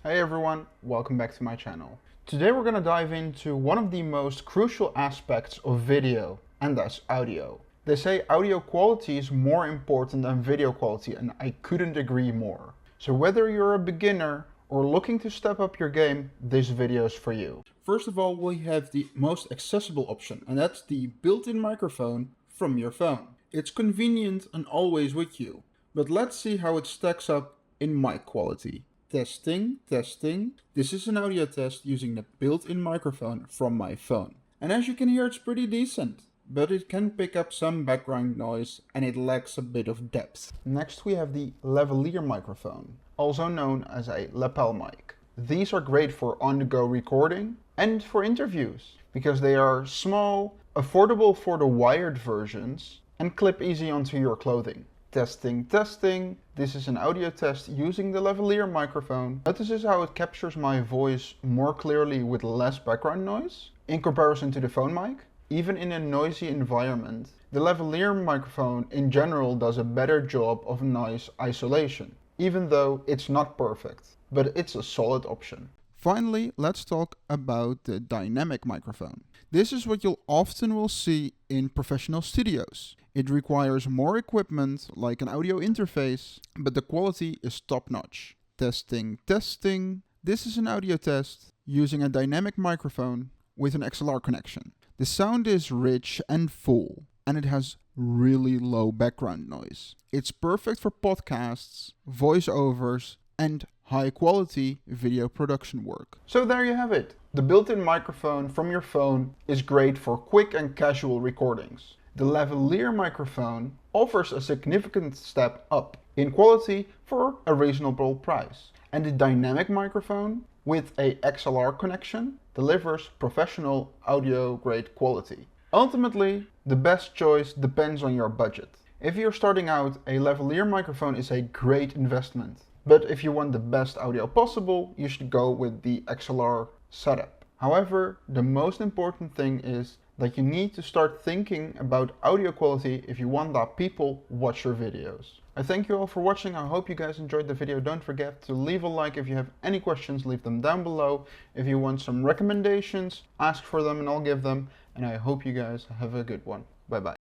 Hey everyone, welcome back to my channel. Today we're going to dive into one of the most crucial aspects of video, and that's audio. They say audio quality is more important than video quality, and I couldn't agree more. So whether you're a beginner or looking to step up your game, this video is for you. First of all, we have the most accessible option, and that's the built-in microphone from your phone. It's convenient and always with you. But let's see how it stacks up in mic quality. Testing, testing. This is an audio test using the built-in microphone from my phone. And as you can hear, it's pretty decent. But it can pick up some background noise and it lacks a bit of depth. Next we have the Lavalier microphone, also known as a lapel mic. These are great for on-the-go recording and for interviews because they are small, affordable for the wired versions, and clip easy onto your clothing. Testing, testing. This is an audio test using the Lavalier microphone. Notice how it captures my voice more clearly with less background noise in comparison to the phone mic. Even in a noisy environment, the Lavalier microphone in general does a better job of noise isolation, even though it's not perfect, but it's a solid option. Finally, let's talk about the dynamic microphone. This is what you'll often will see in professional studios. It requires more equipment like an audio interface, but the quality is top-notch. Testing, testing. This is an audio test using a dynamic microphone with an XLR connection. The sound is rich and full, and it has really low background noise. It's perfect for podcasts, voiceovers, and high-quality video production work. So there you have it. The built-in microphone from your phone is great for quick and casual recordings. The Lavalier microphone offers a significant step up in quality for a reasonable price. And the dynamic microphone with a XLR connection delivers professional audio grade quality. Ultimately, the best choice depends on your budget. If you're starting out, a Lavalier microphone is a great investment. But if you want the best audio possible, you should go with the XLR setup. However, the most important thing is that you need to start thinking about audio quality if you want that people watch your videos. I thank you all for watching. I hope you guys enjoyed the video. Don't forget to leave a like. If you have any questions, leave them down below. If you want some recommendations, ask for them and I'll give them. And I hope you guys have a good one. Bye bye.